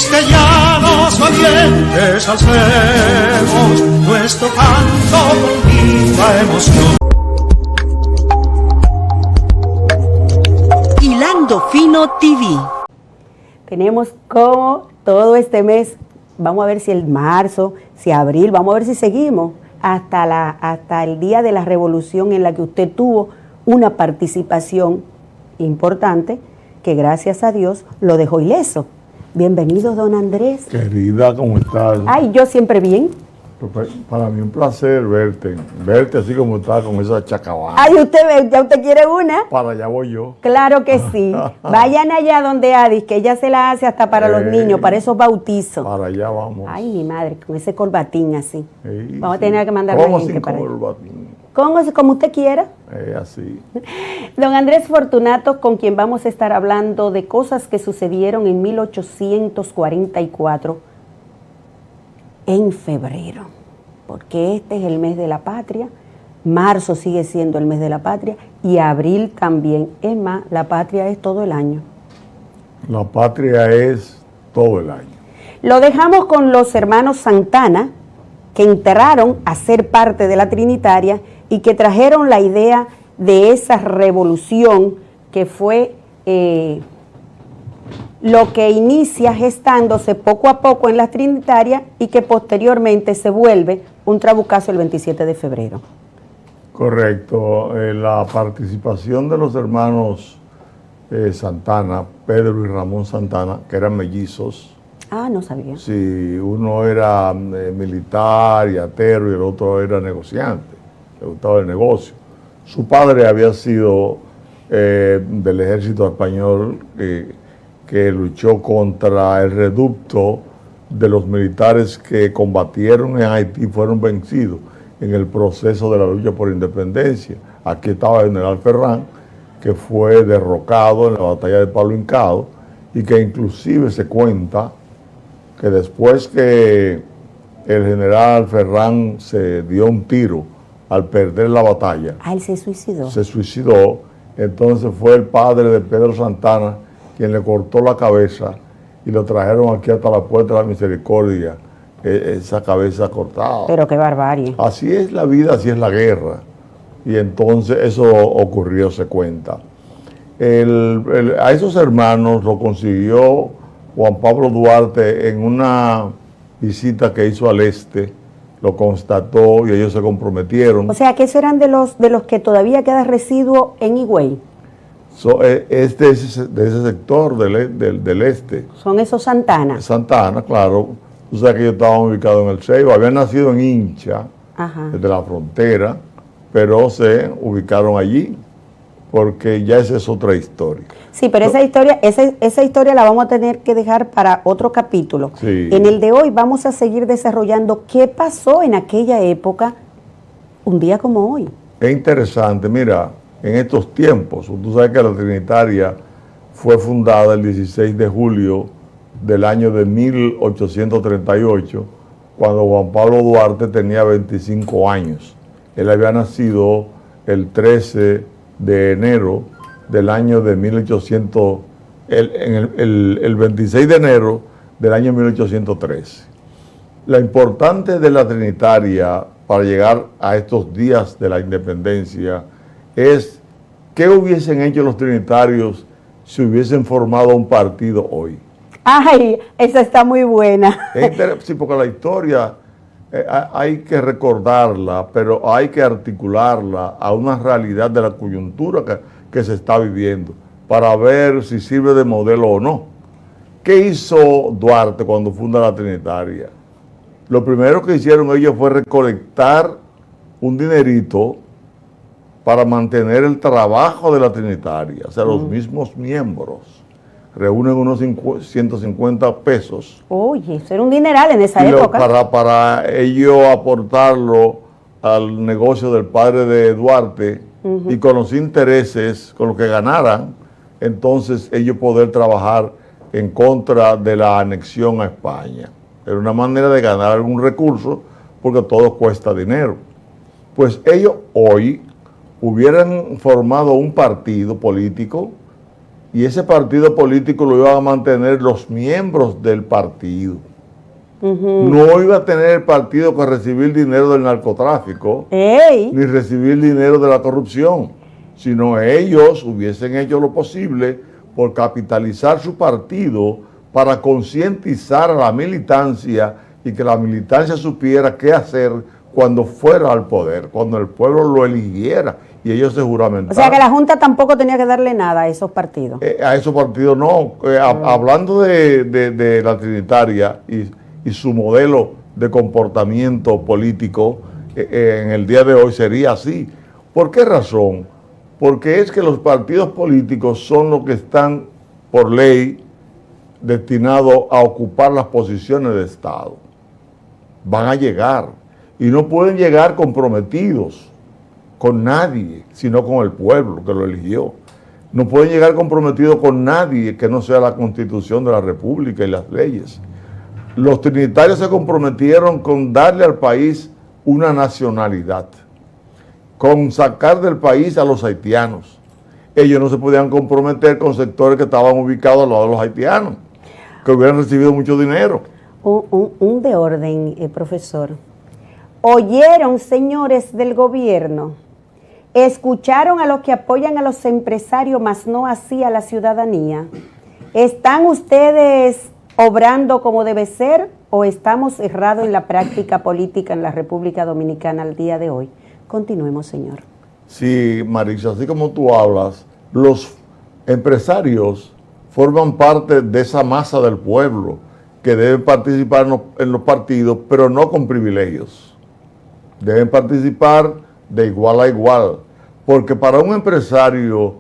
cristianos valientes alcemos nuestro canto con viva emoción. Hilando Fino TV. Tenemos como todo este mes, vamos a ver si el marzo, si abril, vamos a ver si seguimos hasta el día de la revolución en la que usted tuvo una participación importante que gracias a Dios lo dejó ileso. Bienvenido, don Andrés. Querida, ¿cómo estás? Ay, yo siempre bien. Para mí un placer verte así como estás con esa chacabana. Ay, ya usted quiere una. Para allá voy yo. Claro que sí. Vayan allá donde Adis, que ella se la hace hasta para los niños, para esos bautizos. Para allá vamos. Ay, mi madre, con ese corbatín así. Sí, vamos a tener que mandar a la gente para allá. Como usted quiera. Así. Don Andrés Fortunato, con quien vamos a estar hablando de cosas que sucedieron en 1844 en febrero, porque este es el mes de la patria, marzo sigue siendo el mes de la patria y abril también. Es más, la patria es todo el año. La patria es todo el año. Lo dejamos con los hermanos Santana, que entraron a ser parte de la Trinitaria y que trajeron la idea de esa revolución que fue lo que inicia gestándose poco a poco en la Trinitaria y que posteriormente se vuelve un trabucazo el 27 de febrero. Correcto. La participación de los hermanos Santana, Pedro y Ramón Santana, que eran mellizos. Ah, no sabía. Sí, uno era militar y atero y el otro era negociante, le gustaba el negocio. Su padre había sido del ejército español que luchó contra el reducto de los militares que combatieron en Haití, fueron vencidos en el proceso de la lucha por independencia. Aquí estaba el general Ferrán, que fue derrocado en la batalla de Palo Hincado y que inclusive se cuenta que después que el general Ferrán se dio un tiro al perder la batalla. Ah, él se suicidó. Se suicidó. Entonces fue el padre de Pedro Santana quien le cortó la cabeza y lo trajeron aquí hasta la Puerta de la Misericordia, esa cabeza cortada. Pero qué barbarie. Así es la vida, así es la guerra. Y entonces eso ocurrió, se cuenta. A esos hermanos lo consiguió Juan Pablo Duarte en una visita que hizo al este, lo constató y ellos se comprometieron. O sea, que esos eran de los que todavía queda residuo en Higüey. Es de ese sector del este. Son esos Santana. Santana, claro. Tú sabes que ellos estaban ubicados en el Ceibo, habían nacido en Hincha, desde la frontera, pero se ubicaron allí, porque ya esa es otra historia. Sí, pero esa historia la vamos a tener que dejar para otro capítulo. Sí. En el de hoy vamos a seguir desarrollando qué pasó en aquella época, un día como hoy. Es interesante, mira, en estos tiempos, tú sabes que la Trinitaria fue fundada el 16 de julio del año de 1838, cuando Juan Pablo Duarte tenía 25 años. Él había nacido el 13 de enero del año de 1800, el 26 de enero del año 1813. La importante de la Trinitaria para llegar a estos días de la independencia es qué hubiesen hecho los trinitarios si hubiesen formado un partido hoy. Ay, esa está muy buena. Sí, porque la historia hay que recordarla, pero hay que articularla a una realidad de la coyuntura que se está viviendo para ver si sirve de modelo o no. ¿Qué hizo Duarte cuando funda la Trinitaria? Lo primero que hicieron ellos fue recolectar un dinerito para mantener el trabajo de la Trinitaria, o sea, los mismos miembros reúnen unos 150 pesos. Oye, eso era un dineral en esa época. Para ellos aportarlo al negocio del padre de Duarte y con los intereses, con lo que ganaran, entonces ellos poder trabajar en contra de la anexión a España. Era una manera de ganar algún recurso porque todo cuesta dinero. Pues ellos hoy hubieran formado un partido político y ese partido político lo iban a mantener los miembros del partido. No iba a tener el partido que recibir dinero del narcotráfico, ni recibir dinero de la corrupción, sino ellos hubiesen hecho lo posible por capitalizar su partido para concientizar a la militancia y que la militancia supiera qué hacer cuando fuera al poder, cuando el pueblo lo eligiera y ellos se juramentaran. O sea que la Junta tampoco tenía que darle nada a esos partidos. A esos partidos no. Hablando de la Trinitaria y su modelo de comportamiento político, en el día de hoy sería así. ¿Por qué razón? Porque es que los partidos políticos son los que están, por ley, destinados a ocupar las posiciones de Estado. Van a llegar. Y no pueden llegar comprometidos con nadie, sino con el pueblo que lo eligió. No pueden llegar comprometidos con nadie que no sea la Constitución de la República y las leyes. Los trinitarios se comprometieron con darle al país una nacionalidad, con sacar del país a los haitianos. Ellos no se podían comprometer con sectores que estaban ubicados al lado de los haitianos, que hubieran recibido mucho dinero. Un de orden, profesor. ¿Oyeron, señores del gobierno? ¿Escucharon a los que apoyan a los empresarios, mas no así a la ciudadanía? ¿Están ustedes obrando como debe ser o estamos errados en la práctica política en la República Dominicana al día de hoy? Continuemos, señor. Sí, Marisa, así como tú hablas, los empresarios forman parte de esa masa del pueblo que deben participar en los partidos, pero no con privilegios. Deben participar de igual a igual, porque para un empresario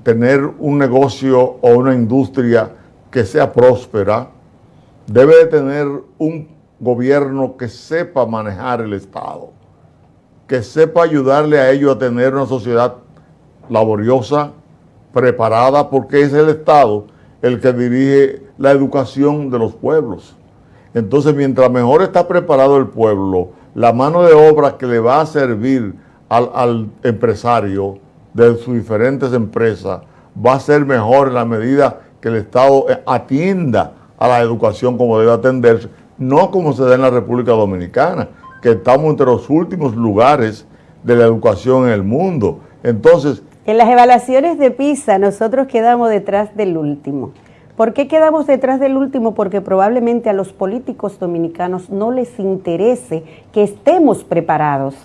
tener un negocio o una industria que sea próspera, debe de tener un gobierno que sepa manejar el Estado, que sepa ayudarle a ellos a tener una sociedad laboriosa, preparada, porque es el Estado el que dirige la educación de los pueblos. Entonces, mientras mejor está preparado el pueblo, la mano de obra que le va a servir al empresario de sus diferentes empresas va a ser mejor en la medida que el Estado atienda a la educación como debe atenderse, no como se da en la República Dominicana, que estamos entre los últimos lugares de la educación en el mundo. Entonces, en las evaluaciones de PISA nosotros quedamos detrás del último. ¿Por qué quedamos detrás del último? Porque probablemente a los políticos dominicanos no les interese que estemos preparados.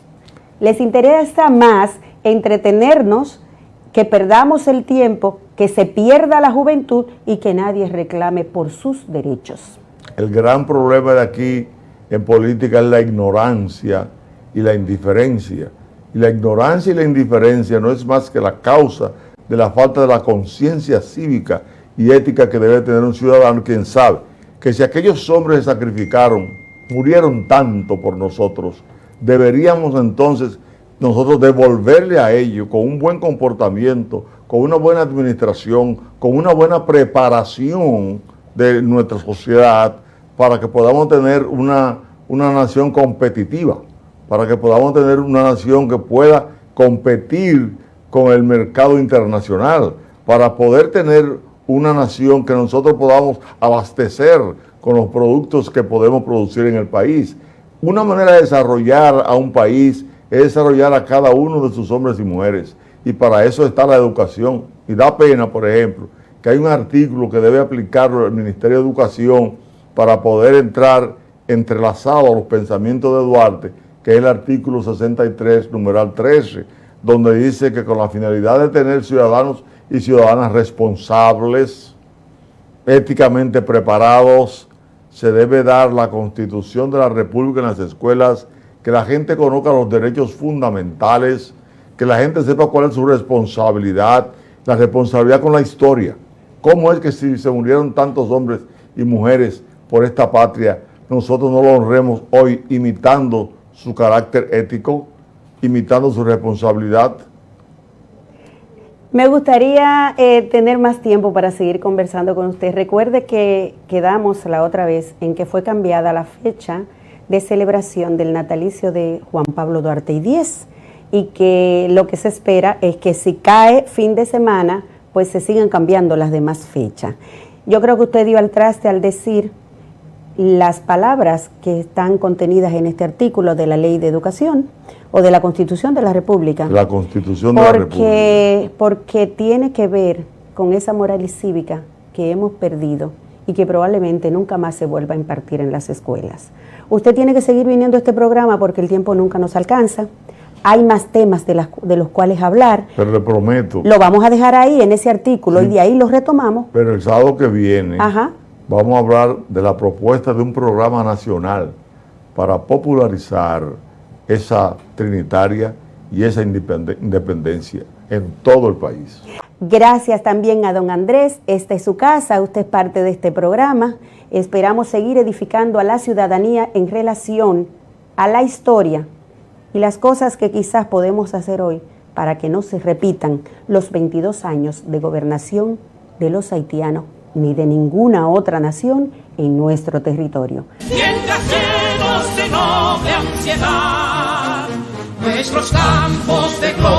Les interesa más entretenernos, que perdamos el tiempo, que se pierda la juventud y que nadie reclame por sus derechos. El gran problema de aquí en política es la ignorancia y la indiferencia. Y la ignorancia y la indiferencia no es más que la causa de la falta de la conciencia cívica y ética que debe tener un ciudadano, quien sabe que si aquellos hombres se sacrificaron, murieron tanto por nosotros, deberíamos entonces nosotros devolverle a ellos con un buen comportamiento, con una buena administración, con una buena preparación de nuestra sociedad, para que podamos tener una nación competitiva, para que podamos tener una nación que pueda competir con el mercado internacional, para poder tener una nación que nosotros podamos abastecer con los productos que podemos producir en el país. Una manera de desarrollar a un país es desarrollar a cada uno de sus hombres y mujeres, y para eso está la educación. Y da pena, por ejemplo, que hay un artículo que debe aplicarlo el Ministerio de Educación para poder entrar entrelazado a los pensamientos de Duarte, que es el artículo 63, numeral 13, donde dice que con la finalidad de tener ciudadanos y ciudadanas responsables, éticamente preparados, se debe dar la Constitución de la República en las escuelas, que la gente conozca los derechos fundamentales, que la gente sepa cuál es su responsabilidad, la responsabilidad con la historia. ¿Cómo es que si se murieron tantos hombres y mujeres por esta patria, nosotros no lo honremos hoy imitando su carácter ético, imitando su responsabilidad? Me gustaría tener más tiempo para seguir conversando con usted. Recuerde que quedamos la otra vez en que fue cambiada la fecha de celebración del natalicio de Juan Pablo Duarte y Díez, y que lo que se espera es que si cae fin de semana, pues se siguen cambiando las demás fechas. Yo creo que usted dio al traste al decir las palabras que están contenidas en este artículo de la Ley de Educación o de la Constitución de la República. La Constitución de la República. Porque tiene que ver con esa moral y cívica que hemos perdido y que probablemente nunca más se vuelva a impartir en las escuelas. Usted tiene que seguir viniendo a este programa porque el tiempo nunca nos alcanza. Hay más temas de los cuales hablar. Pero le prometo. Lo vamos a dejar ahí en ese artículo y de ahí lo retomamos. Pero el sábado que viene Ajá. vamos a hablar de la propuesta de un programa nacional para popularizar esa trinitaria y esa independencia en todo el país. Gracias también a don Andrés. Esta es su casa, usted es parte de este programa. Esperamos seguir edificando a la ciudadanía en relación a la historia y las cosas que quizás podemos hacer hoy para que no se repitan los 22 años de gobernación de los haitianos ni de ninguna otra nación en nuestro territorio. Mientras llenos de noble ansiedad, nuestros campos de gloria